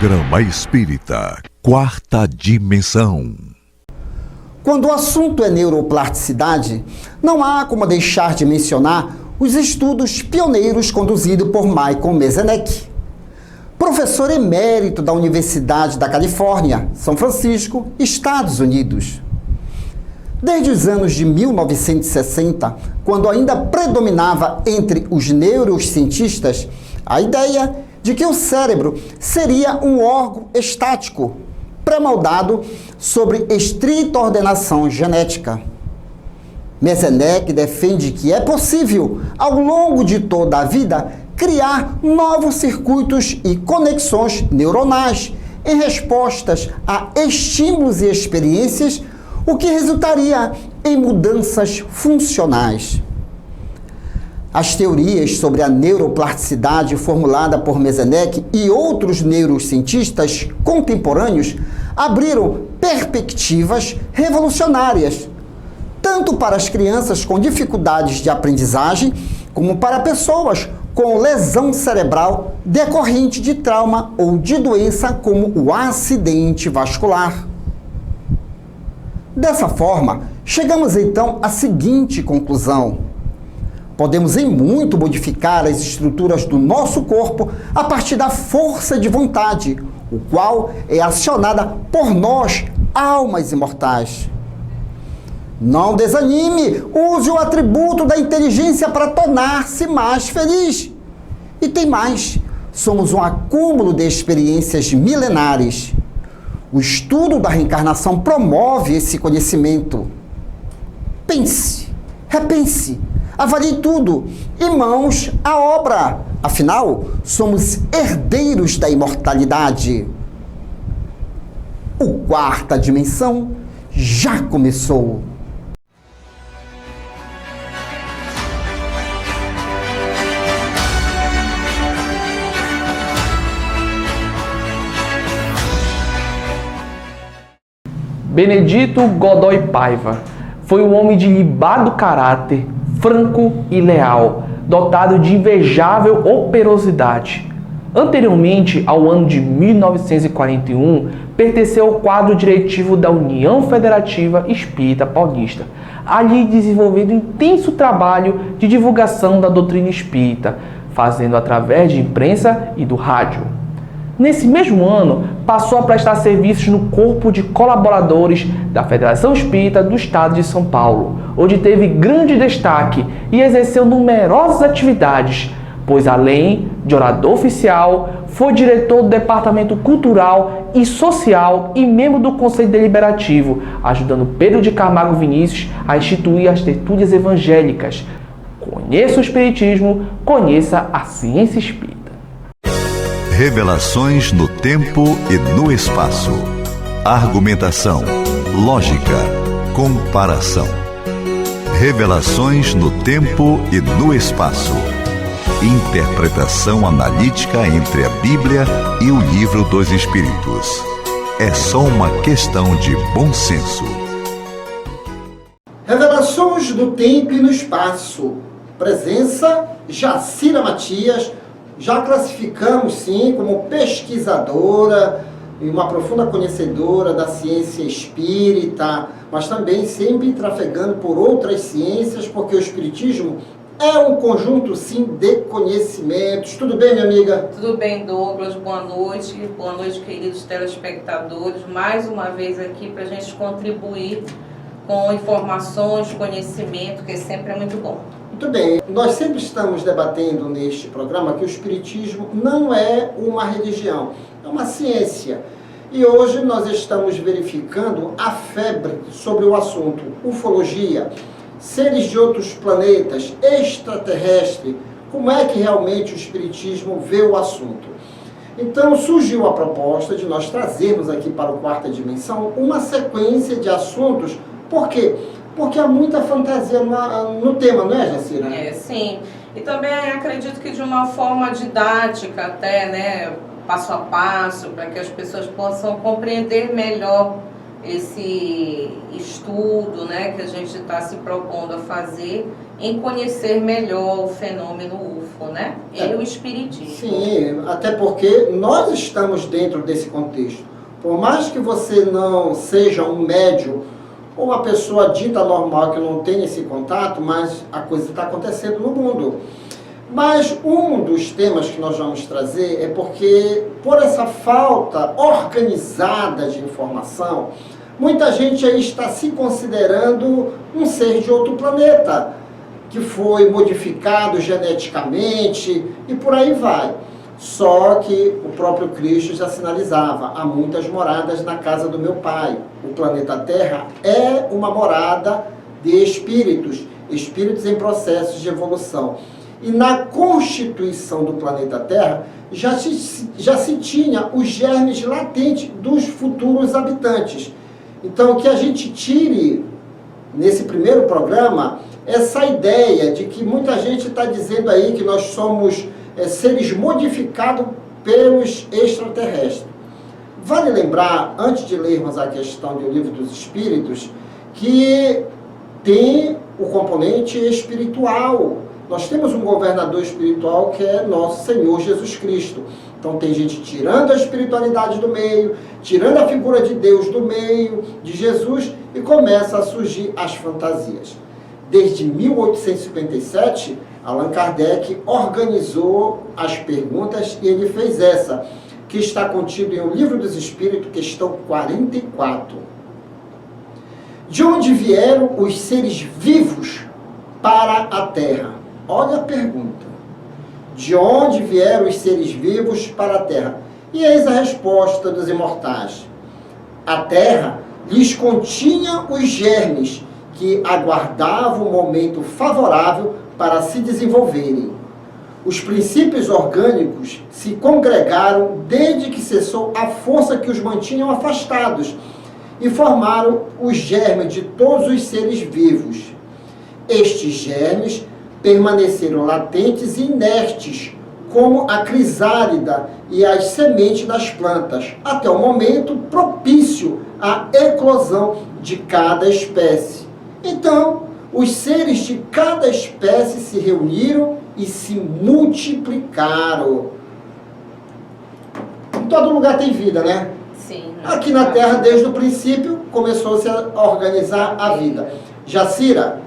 Programa Espírita, Quarta Dimensão. Quando o assunto é neuroplasticidade, não há como deixar de mencionar os estudos pioneiros conduzidos por Michael Merzenich, professor emérito da Universidade da Califórnia, São Francisco, Estados Unidos. Desde os anos de 1960, quando ainda predominava entre os neurocientistas a ideia de que o cérebro seria um órgão estático, pré-moldado sobre estrita ordenação genética. Merzenich defende que é possível, ao longo de toda a vida, criar novos circuitos e conexões neuronais em respostas a estímulos e experiências, o que resultaria em mudanças funcionais. As teorias sobre a neuroplasticidade formulada por Merzenich e outros neurocientistas contemporâneos abriram perspectivas revolucionárias, tanto para as crianças com dificuldades de aprendizagem, como para pessoas com lesão cerebral decorrente de trauma ou de doença como o acidente vascular. Dessa forma, chegamos então à seguinte conclusão: podemos em muito modificar as estruturas do nosso corpo a partir da força de vontade, o qual é acionada por nós, almas imortais. Não desanime, use o atributo da inteligência para tornar-se mais feliz. E tem mais, somos um acúmulo de experiências milenares. O estudo da reencarnação promove esse conhecimento. Pense, repense, avalie tudo e mãos à obra. Afinal, somos herdeiros da imortalidade. O Quarta Dimensão já começou. Benedito Godoy Paiva foi um homem de ilibado caráter, franco e leal, dotado de invejável operosidade. Anteriormente ao ano de 1941, pertenceu ao quadro diretivo da União Federativa Espírita Paulista, ali desenvolvendo intenso trabalho de divulgação da doutrina espírita, fazendo através de imprensa e do rádio. Nesse mesmo ano, passou a prestar serviços no corpo de colaboradores da Federação Espírita do Estado de São Paulo, onde teve grande destaque e exerceu numerosas atividades, pois além de orador oficial, foi diretor do Departamento Cultural e Social e membro do Conselho Deliberativo, ajudando Pedro de Camargo Vinícius a instituir as tertúlias evangélicas. Conheça o Espiritismo, conheça a ciência espírita. Revelações no tempo e no espaço. Argumentação, lógica, comparação. Revelações no tempo e no espaço. Interpretação analítica entre a Bíblia e o Livro dos Espíritos. É só uma questão de bom senso. Revelações do tempo e no espaço. Presença Jacira Matias. Já classificamos, sim, como pesquisadora e uma profunda conhecedora da ciência espírita, mas também sempre trafegando por outras ciências, porque o espiritismo é um conjunto, sim, de conhecimentos. Tudo bem, minha amiga? Tudo bem, Douglas. Boa noite, queridos telespectadores. Mais uma vez aqui para a gente contribuir com informações, conhecimento, que sempre é muito bom. Muito bem, nós sempre estamos debatendo neste programa que o espiritismo não é uma religião, é uma ciência. E hoje nós estamos verificando a febre sobre o assunto ufologia, seres de outros planetas, extraterrestre, como é que realmente o espiritismo vê o assunto. Então surgiu a proposta de nós trazermos aqui para o Quarta Dimensão uma sequência de assuntos. Por quê? Porque há muita fantasia no tema, não é, Jacira? É, sim. E também acredito que de uma forma didática até, né, passo a passo, para que as pessoas possam compreender melhor esse estudo, né, que a gente está se propondo a fazer em conhecer melhor o fenômeno UFO, né? E o espiritismo. Sim, até porque nós estamos dentro desse contexto. Por mais que você não seja um médium ou uma pessoa dita normal que não tem esse contato, mas a coisa está acontecendo no mundo. Mas um dos temas que nós vamos trazer é porque, por essa falta organizada de informação, muita gente aí está se considerando um ser de outro planeta, que foi modificado geneticamente e por aí vai. Só que o próprio Cristo já sinalizava: há muitas moradas na casa do meu Pai. O planeta Terra é uma morada de espíritos, espíritos em processos de evolução. E na constituição do planeta Terra já se tinha os germes latentes dos futuros habitantes. Então, que a gente tire, nesse primeiro programa, essa ideia de que muita gente está dizendo aí que nós somos seres modificados pelos extraterrestres. Vale lembrar, antes de lermos a questão do Livro dos Espíritos, que tem o componente espiritual. Nós temos um governador espiritual que é nosso Senhor Jesus Cristo. Então tem gente tirando a espiritualidade do meio, tirando a figura de Deus do meio, de Jesus, e começa a surgir as fantasias. Desde 1857, Allan Kardec organizou as perguntas e ele fez essa, que está contido em O Livro dos Espíritos, questão 44. De onde vieram os seres vivos para a Terra? Olha a pergunta. De onde vieram os seres vivos para a Terra? E eis a resposta dos imortais. A Terra lhes continha os germes que aguardavam o momento favorável para se desenvolverem. Os princípios orgânicos se congregaram desde que cessou a força que os mantinham afastados e formaram os germes de todos os seres vivos. Estes germes permaneceram latentes e inertes, como a crisálida e as sementes das plantas, até o momento propício à eclosão de cada espécie. Então, os seres de cada espécie se reuniram e se multiplicaram. Em todo lugar tem vida, né? Sim. Aqui na Terra, desde o princípio, começou-se a organizar a vida. Jacira,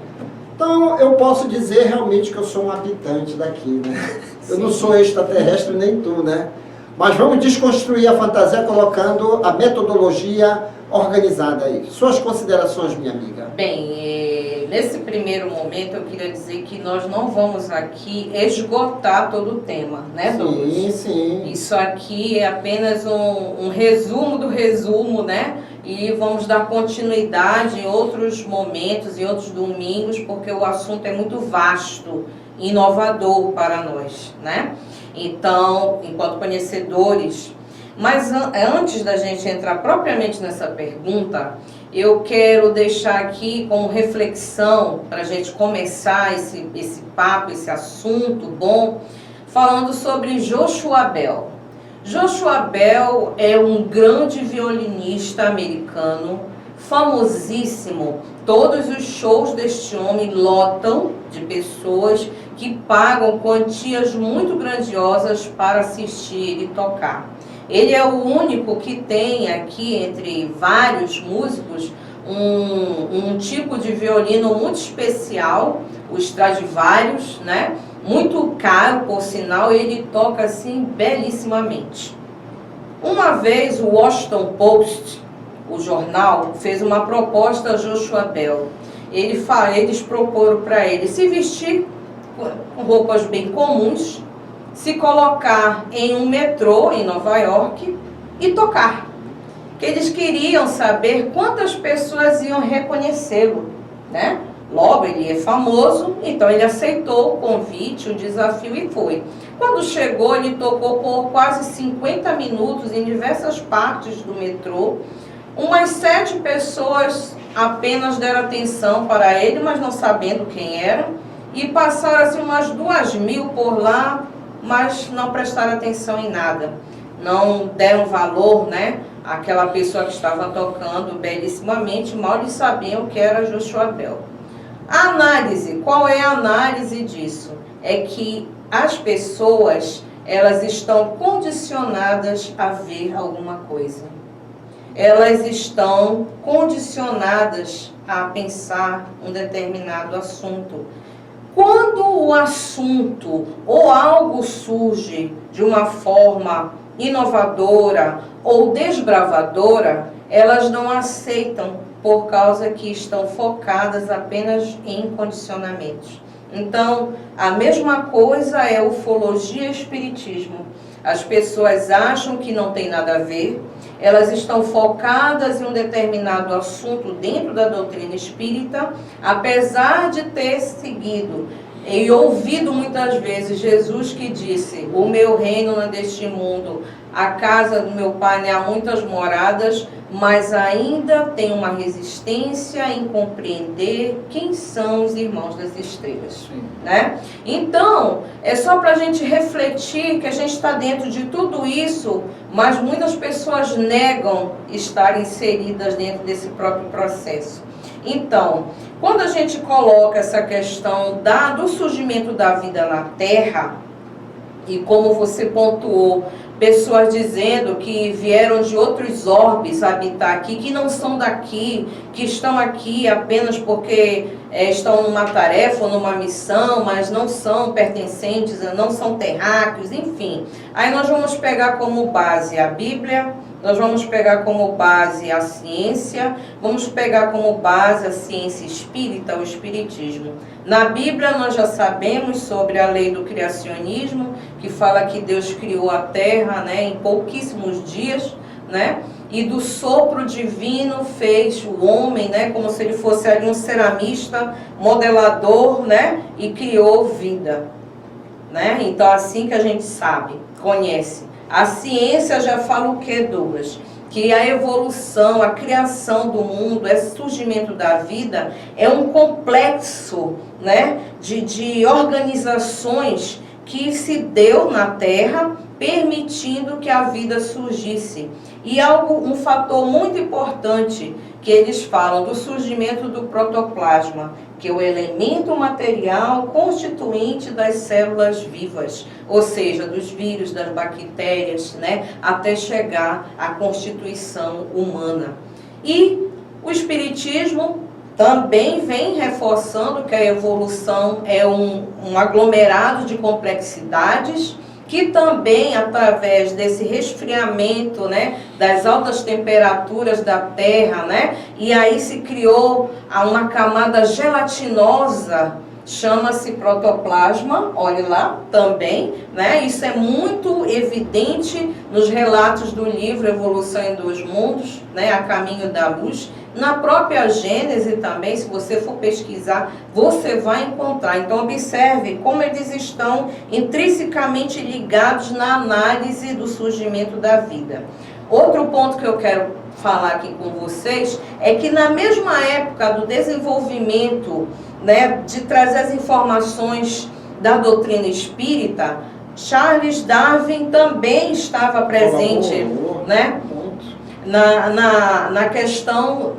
então eu posso dizer realmente que eu sou um habitante daqui, né? Eu não sou extraterrestre nem tu, né? Mas vamos desconstruir a fantasia colocando a metodologia organizada aí. Suas considerações, minha amiga. Bem, nesse primeiro momento eu queria dizer que nós não vamos aqui esgotar todo o tema, né, Douglas? Sim, sim. Isso aqui é apenas um resumo do resumo, né? E vamos dar continuidade em outros momentos, em outros domingos, porque o assunto é muito vasto, inovador para nós, né? Então, enquanto conhecedores... Mas antes da gente entrar propriamente nessa pergunta, eu quero deixar aqui como reflexão, para a gente começar esse papo, esse assunto bom, falando sobre Joshua Bell. Joshua Bell é um grande violinista americano, famosíssimo. Todos os shows deste homem lotam de pessoas que pagam quantias muito grandiosas para assistir ele tocar. Ele é o único que tem aqui, entre vários músicos, um tipo de violino muito especial, o Stradivarius, né? Muito caro, por sinal, e ele toca assim belíssimamente. Uma vez o Washington Post, o jornal, fez uma proposta a Joshua Bell. Eles proporam para ele se vestir com roupas bem comuns, se colocar em um metrô em Nova York e tocar. Que eles queriam saber quantas pessoas iam reconhecê-lo, né? Logo, ele é famoso, então ele aceitou o convite, o desafio e foi. Quando chegou, ele tocou por quase 50 minutos em diversas partes do metrô. Umas 7 pessoas apenas deram atenção para ele, mas não sabendo quem era. E passaram assim umas 2.000 por lá, mas não prestaram atenção em nada. Não deram valor, né, aquela pessoa que estava tocando belíssimamente, mal lhe sabiam que era Joshua Bell. A análise, qual é a análise disso? É que as pessoas, elas estão condicionadas a ver alguma coisa. Elas estão condicionadas a pensar um determinado assunto. Quando o assunto ou algo surge de uma forma inovadora ou desbravadora, elas não aceitam por causa que estão focadas apenas em condicionamentos. Então, a mesma coisa é ufologia e espiritismo. As pessoas acham que não tem nada a ver, elas estão focadas em um determinado assunto dentro da doutrina espírita, apesar de ter seguido e ouvido muitas vezes Jesus que disse: o meu reino não é deste mundo, a casa do meu pai há muitas moradas, mas ainda tem uma resistência em compreender quem são os irmãos das estrelas, né? Então, é só para a gente refletir que a gente está dentro de tudo isso, mas muitas pessoas negam estar inseridas dentro desse próprio processo. Então, quando a gente coloca essa questão do surgimento da vida na Terra, e como você pontuou, pessoas dizendo que vieram de outros orbes habitar aqui, que não são daqui, que estão aqui apenas porque estão numa tarefa ou numa missão, mas não são pertencentes, não são terráqueos, enfim. Aí nós vamos pegar como base a Bíblia, nós vamos pegar como base a ciência, vamos pegar como base a ciência espírita, o espiritismo. Na Bíblia nós já sabemos sobre a lei do criacionismo, que fala que Deus criou a terra, né, em pouquíssimos dias, né? E do sopro divino fez o homem, né, como se ele fosse ali um ceramista, modelador, né, e criou vida, né? Então assim que a gente sabe, conhece. A ciência já fala o que, Douglas? Que a evolução, a criação do mundo, esse surgimento da vida é um complexo, né, de organizações que se deu na Terra, permitindo que a vida surgisse. E um fator muito importante que eles falam do surgimento do protoplasma, que é o elemento material constituinte das células vivas, ou seja, dos vírus, das bactérias, né, até chegar à constituição humana. E o espiritismo também vem reforçando que a evolução é um aglomerado de complexidades, que também, através desse resfriamento, né, das altas temperaturas da Terra, né, e aí se criou uma camada gelatinosa, chama-se protoplasma, olhe lá também, né, isso é muito evidente nos relatos do livro Evolução em Dois Mundos, né, A Caminho da Luz. Na própria Gênese também, se você for pesquisar, você vai encontrar. Então, observe como eles estão intrinsecamente ligados na análise do surgimento da vida. Outro ponto que eu quero falar aqui com vocês é que na mesma época do desenvolvimento, né, de trazer as informações da doutrina espírita, Charles Darwin também estava presente, né? Na questão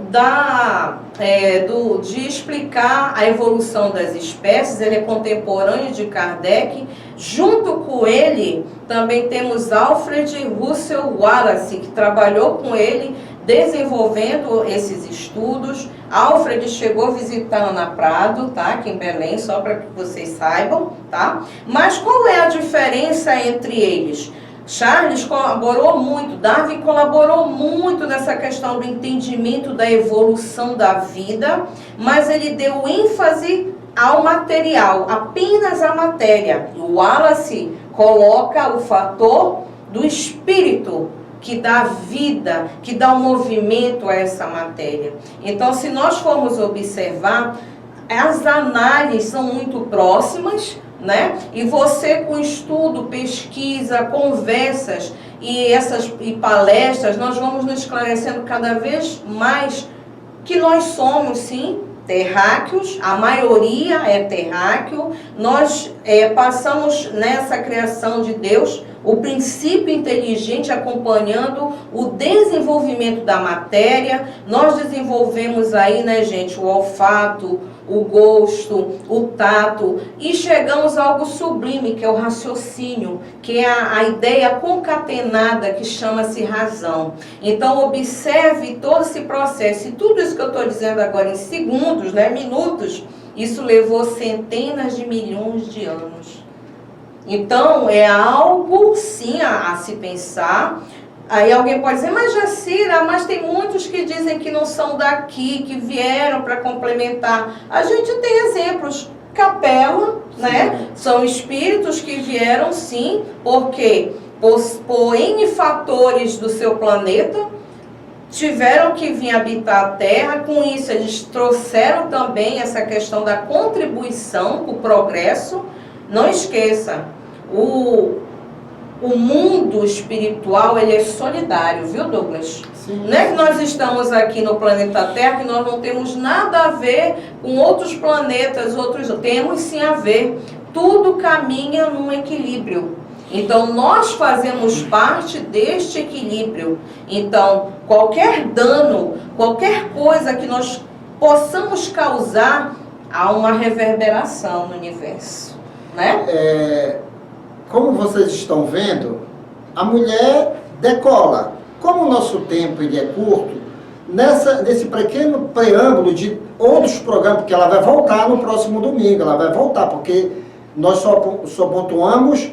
de explicar a evolução das espécies. Ele é contemporâneo de Kardec. Junto com ele, também temos Alfred Russel Wallace, que trabalhou com ele, desenvolvendo esses estudos. Alfred chegou a visitar Ana Prado, tá? Aqui em Belém, só para que vocês saibam, tá? Mas qual é a diferença entre eles? Charles colaborou muito, Darwin colaborou muito nessa questão do entendimento da evolução da vida, mas ele deu ênfase ao material, apenas à matéria. O Wallace coloca o fator do espírito, que dá vida, que dá um movimento a essa matéria. Então, se nós formos observar, as análises são muito próximas, né? E você, com estudo, pesquisa, conversas e palestras, nós vamos nos esclarecendo cada vez mais que nós somos, sim, terráqueos, a maioria é terráqueo. Nós passamos nessa criação de Deus o princípio inteligente acompanhando o desenvolvimento da matéria. Nós desenvolvemos aí, né, gente, o olfato, o gosto, o tato, e chegamos a algo sublime, que é o raciocínio, que é a ideia concatenada, que chama-se razão. Então, observe todo esse processo, e tudo isso que eu estou dizendo agora em segundos, né, minutos, isso levou centenas de milhões de anos. Então, é algo, sim, a se pensar. Aí alguém pode dizer, mas Jacira, mas tem muitos que dizem que não são daqui, que vieram para complementar. A gente tem exemplos. Capela, né? São espíritos que vieram, sim, porque por N fatores do seu planeta, tiveram que vir habitar a Terra. Com isso, eles trouxeram também essa questão da contribuição para o progresso. Não esqueça, o mundo espiritual, ele é solidário, viu, Douglas? Sim. Não é que nós estamos aqui no planeta Terra, que nós não temos nada a ver com outros planetas, temos sim a ver. Tudo caminha num equilíbrio. Então, nós fazemos parte deste equilíbrio. Então, qualquer dano, qualquer coisa que nós possamos causar, há uma reverberação no universo, né? Como vocês estão vendo, a mulher decola. Como o nosso tempo ele é curto, nesse pequeno preâmbulo de outros programas, porque ela vai voltar no próximo domingo, ela vai voltar, porque nós só pontuamos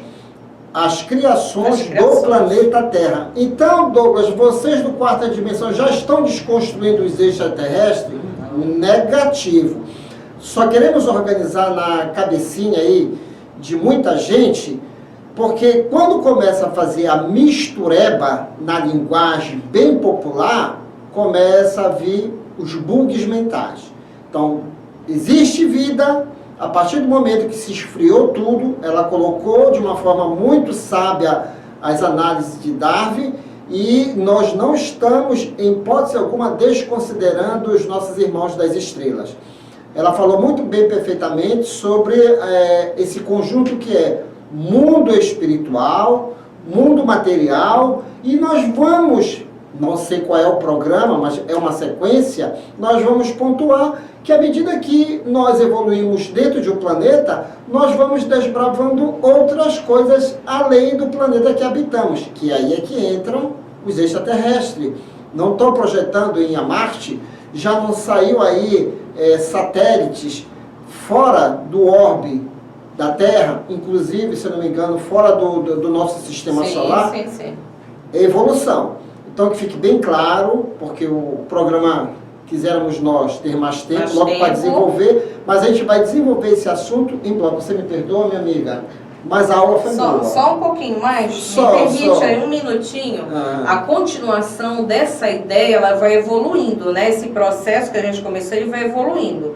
as criações do planeta Terra. Então, Douglas, vocês do quarta dimensão já estão desconstruindo os extraterrestres? Negativo. Só queremos organizar na cabecinha aí de muita gente, porque quando começa a fazer a mistureba na linguagem bem popular, começa a vir os bugs mentais. Então, existe vida, a partir do momento que se esfriou tudo, ela colocou de uma forma muito sábia as análises de Darwin, e nós não estamos, em hipótese alguma, desconsiderando os nossos irmãos das estrelas. Ela falou muito bem, perfeitamente, sobre esse conjunto que é mundo espiritual, mundo material, e nós vamos, não sei qual é o programa, mas é uma sequência, nós vamos pontuar que à medida que nós evoluímos dentro de um planeta, nós vamos desbravando outras coisas além do planeta que habitamos, que aí é que entram os extraterrestres. Não estou projetando em Marte, já não saiu aí satélites fora do orbe da Terra, inclusive, se não me engano, fora do nosso sistema solar. Sim. É evolução. Então, que fique bem claro, porque o programa, quiséramos nós ter mais tempo, logo para desenvolver, mas a gente vai desenvolver esse assunto em bloco. Você me perdoa, minha amiga? Mas a aula foi boa. Só um pouquinho mais, me permite aí um minutinho. A continuação dessa ideia, ela vai evoluindo, né? Esse processo que a gente começou, ele vai evoluindo.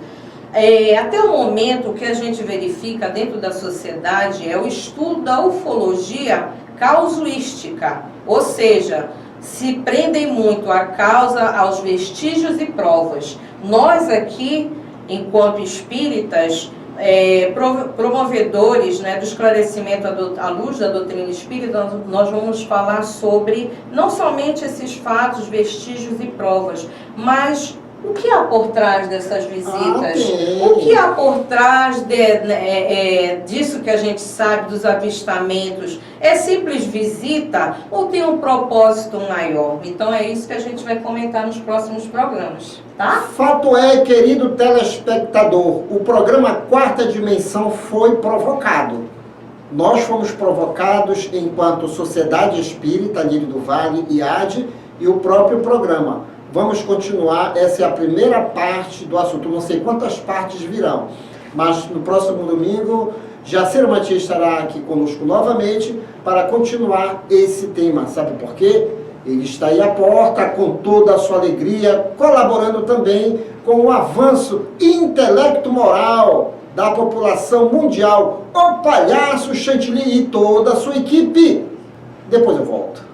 Até o momento, o que a gente verifica dentro da sociedade é o estudo da ufologia causuística, ou seja, se prendem muito à causa, aos vestígios e provas. Nós aqui, enquanto espíritas, promovedores, né, do esclarecimento à luz da doutrina espírita, nós vamos falar sobre não somente esses fatos, vestígios e provas, mas o que há por trás dessas visitas? O que há por trás disso que a gente sabe, dos avistamentos? É simples visita ou tem um propósito maior? Então é isso que a gente vai comentar nos próximos programas, tá? Fato é, querido telespectador, o programa Quarta Dimensão foi provocado. Nós fomos provocados enquanto Sociedade Espírita, Lírio do Vale, IAD, e o próprio programa. Vamos continuar, essa é a primeira parte do assunto, não sei quantas partes virão, mas no próximo domingo, Jacira Matias estará aqui conosco novamente para continuar esse tema. Sabe por quê? Ele está aí à porta com toda a sua alegria, colaborando também com o avanço intelecto-moral da população mundial, o Palhaço Chantilly e toda a sua equipe. Depois eu volto.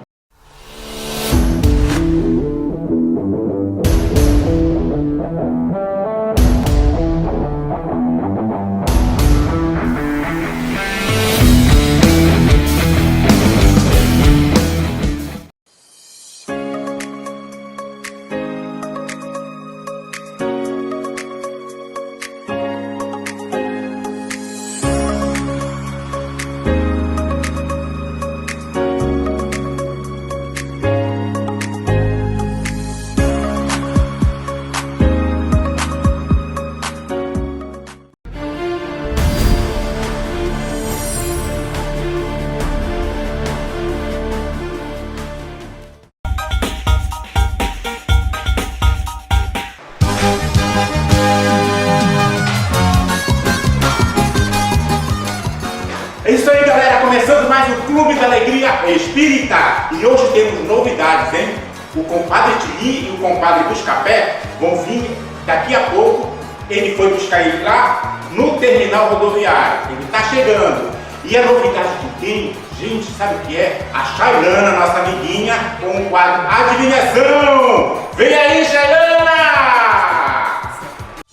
É isso aí, galera, começando mais um Clube da Alegria Espírita. E hoje temos novidades, hein? O compadre Tili e o compadre Buscapé vão vir daqui a pouco. Ele foi buscar ele lá no terminal rodoviário. Ele tá chegando. E a novidade que tem, gente, sabe o que é? A Chailana, nossa amiguinha, com o quadro Adivinhação. Vem aí, Chailana!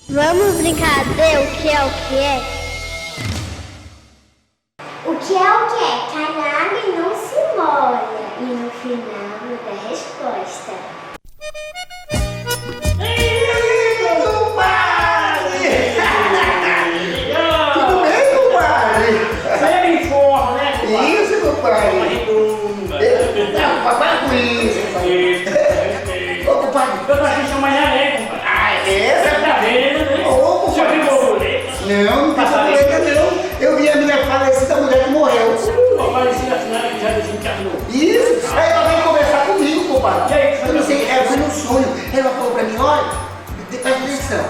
Vamos brincar de o que é o que é? O que é o que é? Cai na água e não se molha. E no final da resposta. Tudo bem, compadre? Você me informa, né, compadre? Isso, compadre. Papai com isso, compadre. Ô, compadre. Eu tô aqui chamando amanhã, compadre. Ah, é? Você tá vendo, né? Ô, Você compadre. viu borboleta? Não tem borboleta não. Eu vi a minha falecida mulher que morreu. Aparecida assim, ela já desencarnou. Isso. Aí ela veio conversar comigo, compadre. E aí, Eu não sei, ela foi no sonho. Ela falou pra mim, olha, presta atenção.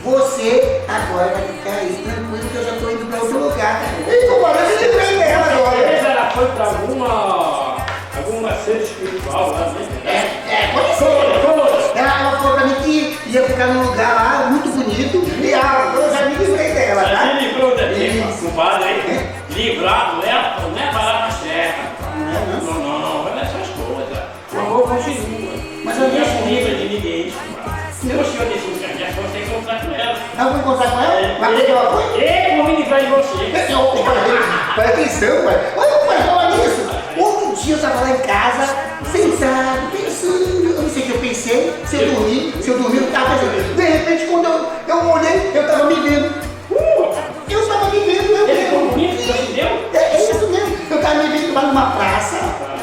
Você agora vai ficar aí tranquilo que eu já tô indo pra outro lugar. E compadre, eu me livrei dela Às agora. vezes ela foi pra alguma ser espiritual lá, né? Pode ser. Ela falou pra mim que ia ficar num lugar lá muito bonito e eu já me livrei dela, Ela tá? se livrou daqui, Isso. compadre, aí. Livrado, não é palavra certa. Não, olha essas coisas. O amor continua. Mas não eu se não- livra de ninguém, compadre. Se o senhor desencarnar, você tem que encontrar com ela. Eu vou encontrar com ela? Mas por que ela foi? Eu vou me livrar de você. Presta atenção, pai. Olha, pai, fala nisso. Outro dia eu tava lá em casa, sentado, pensando. Eu não sei o que eu pensei, se eu dormi, eu não tava pensando. De repente, quando eu olhei, eu tava me vendo. Eu tava me vendo, eu Ele ficou mesmo. bonito, você entendeu? É isso mesmo. Eu tava me vendo lá numa praça.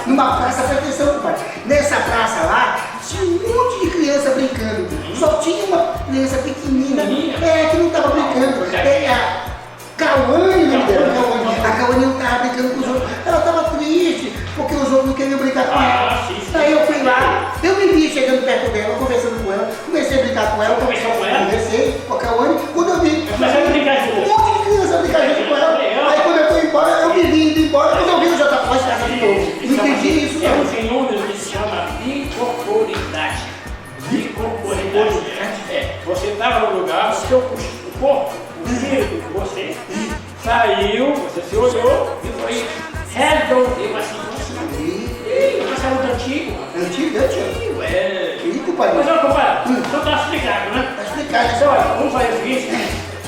Presta atenção, pai. Nessa praça lá, tinha um monte de criança brincando. Só tinha uma criança pequenina. Que não tava brincando. A Cauane, o nome dela, Cauane. A Cauane não tava brincando com os outros. Ela tava triste, porque os outros não queriam brincar com ela. Aí eu fui lá, eu me vi chegando perto dela, conversando com ela, comecei a brincar com ela. Conversou com ela? Conversei com a Cauane. Quando eu vi, Comecei a brincar junto. um monte de criança brincar junto com ela. Aí quando eu fui embora, eu me vi indo embora, quando eu vi, eu já tava fora de casa de novo. Não entendi isso, É um não. fenômeno que se chama bicorporidade. Bicorporidade. Você estava no lugar, o corpo, o espírito de você saiu, você se olhou e foi resolveu a situação. Ih, você é muito antigo. Antigo. Ih, compadre. Mas, ó, compadre, então tá explicado, né? Tá explicado, né? Então, olha, vamos fazer o seguinte: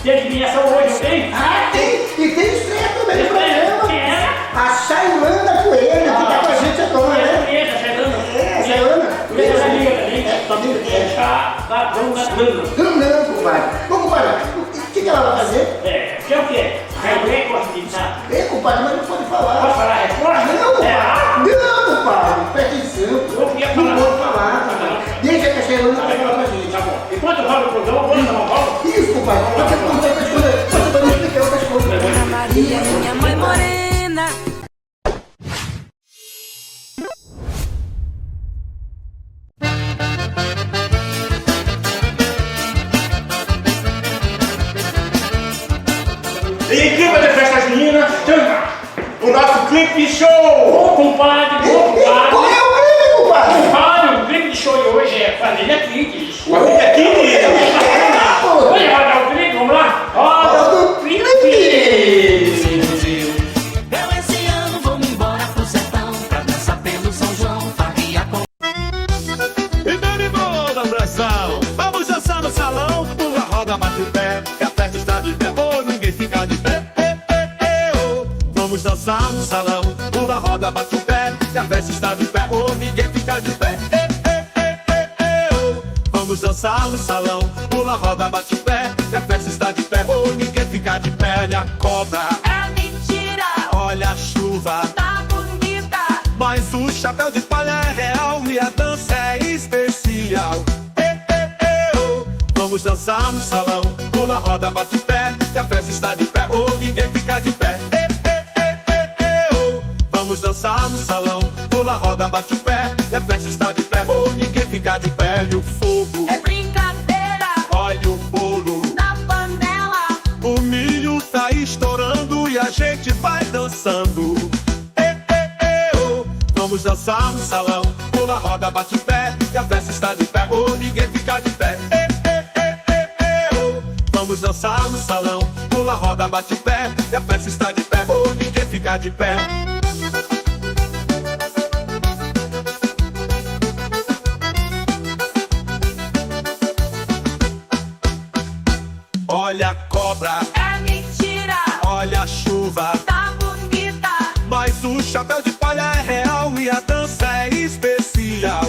tem adivinhação hoje, não tem? Ah, tem! E tem estreia também no programa. Quem é? A Chailana Coelho, que tá com a gente agora, né? Conheço, chegando. É, a Chailana. Conheço a amiga também. Tá amiga dela. Já tá dando na dando. Não, compadre. Ô, compadre, o que ela vai fazer? Que é o quê? A mulher gosta de ditar. Compadre, mas não pode falar. Pode falar a resposta? Não, É. compadre. Não, compadre. Presta atenção. Eu queria falar. Não pode falar, compadre. Deixa que a Chailana vai falar pra gente. Tá bom. Enquanto eu falo pro programa, vamos dar uma volta? Isso, compadre. Pode contar outras coisas. Você vai me explicar outras coisas. Ana Maria, minha mãe morena. Equipe de Festa Junina, o nosso clipe show! Ô, compadre, ô, Qual compadre. é o crime, compadre? Compadre, o clipe de show de hoje é Família Kids. Família Kids! Vamos rodar o clipe, vamos lá? Roda o clipe! Eu esse ano vou me embora pro sertão pra dançar pelo São João, farria com. E dando boa abração, vamos dançar no salão, pula, roda, bate o pé, que a festa está de pé, oh, ninguém fica de pé. Oh. Vamos dançar no salão, pula, roda, bate o pé, que a festa está de pé, oh, ninguém fica de pé. Oh. Vamos dançar no salão, pula, roda, bate o pé, que a festa está de pé, oh, ninguém fica de pé. Olha a cobra, É mentira, olha a chuva, tá bonita. mas o chapéu de palha é real e a dança é especial. Oh. Vamos dançar no salão, pula, roda, bate o pé, que a festa está de pé, oh, ninguém fica de pé. Oh. Vamos dançar no salão, pula, roda, bate o pé, que a festa está de pé, oh, ninguém fica de pé. E o fogo, É brincadeira olha o bolo, na panela. o milho tá estourando e a gente vai dançar. dançando. Oh. Vamos dançar no salão, pula, roda, bate o pé, e a festa está de pé, oh, ninguém fica de pé. Oh. Vamos dançar no salão, pula, roda, bate o pé, e a festa está de pé, oh, ninguém fica de pé. Olha a cobra, É mentira, olha a chuva, tá bonita. mas o chapéu de palha é real e a dança é especial.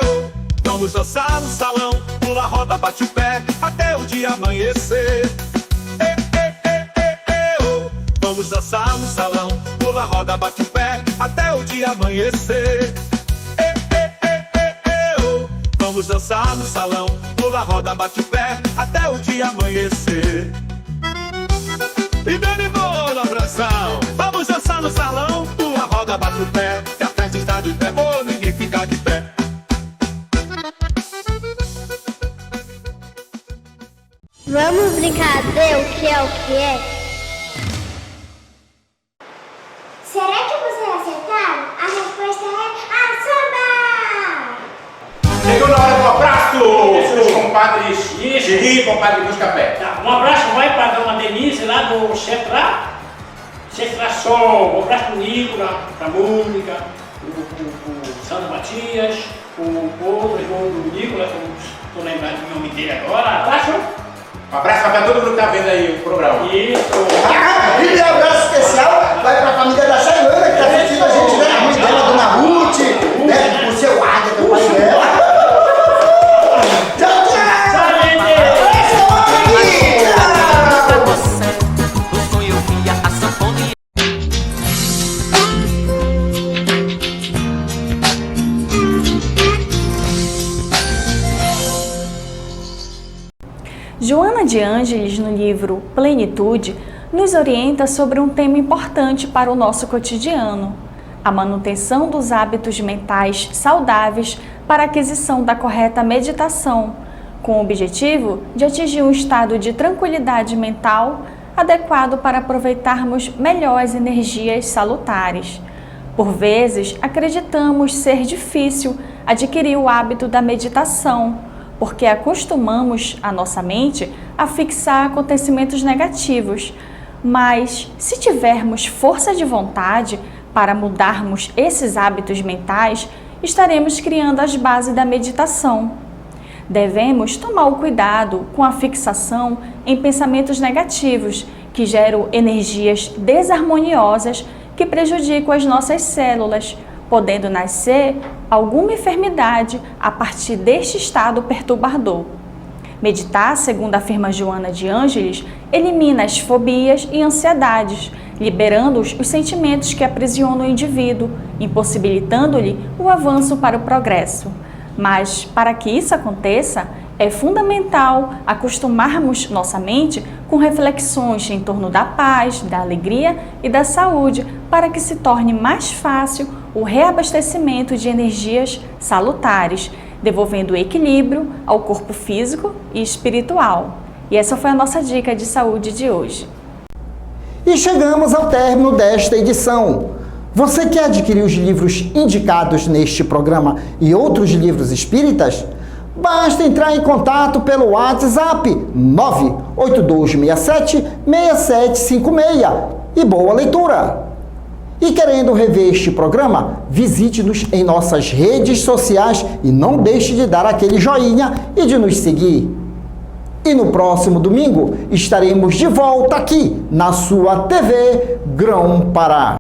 Oh. Vamos dançar no salão, pula, roda, bate o pé, até o dia amanhecer. Oh. Vamos dançar no salão, pula, roda, bate o pé, até o dia amanhecer. Oh. Vamos dançar no salão, pula, roda, bate o pé, até o dia amanhecer. E dando boa na pressão, vamos dançar no salão, pula, roda, bate o pé, que a festa está de pé, oh, ninguém fica de pé. Vamos brincar de o que é o que é? Será que vocês acertaram? A resposta é a samba! Chegou na hora do abraço, seus compadres Geri e compadre Buscapé. Tá, um abraço vai para a dona Denise lá do Cetra Sol. Um abraço para o Nico, para a Mônica, o Sandro Matias, o outro irmão do Nicolas, que eu estou lembrando do nome dele agora. Abraço. Um abraço para todo mundo que está vendo aí o programa. Isso. E um abraço especial vai para a família da Chayana, que está assistindo a gente, né? A mãe dela, Dona Ruth, né? O seu Águia, o pai dela. Tchau, tchau! O sonho via a sanfona e Joana de Ângeles, no livro Plenitude, nos orienta sobre um tema importante para o nosso cotidiano: a manutenção dos hábitos mentais saudáveis para a aquisição da correta meditação, com o objetivo de atingir um estado de tranquilidade mental adequado para aproveitarmos melhor as energias salutares. Por vezes, acreditamos ser difícil adquirir o hábito da meditação, porque acostumamos a nossa mente a fixar acontecimentos negativos. Mas, se tivermos força de vontade para mudarmos esses hábitos mentais, estaremos criando as bases da meditação. Devemos tomar o cuidado com a fixação em pensamentos negativos, que geram energias desarmoniosas que prejudicam as nossas células, podendo nascer alguma enfermidade a partir deste estado perturbador. Meditar, segundo afirma Joana de Ângeles, elimina as fobias e ansiedades, liberando os sentimentos que aprisionam o indivíduo, impossibilitando-lhe o avanço para o progresso. Mas, para que isso aconteça, é fundamental acostumarmos nossa mente com reflexões em torno da paz, da alegria e da saúde, para que se torne mais fácil o reabastecimento de energias salutares, devolvendo o equilíbrio ao corpo físico e espiritual. E essa foi a nossa dica de saúde de hoje. E chegamos ao término desta edição. Você quer adquirir os livros indicados neste programa e outros livros espíritas? Basta entrar em contato pelo WhatsApp 98267-6756 e boa leitura! E querendo rever este programa, visite-nos em nossas redes sociais e não deixe de dar aquele joinha e de nos seguir. E no próximo domingo estaremos de volta aqui na sua TV Grão-Pará.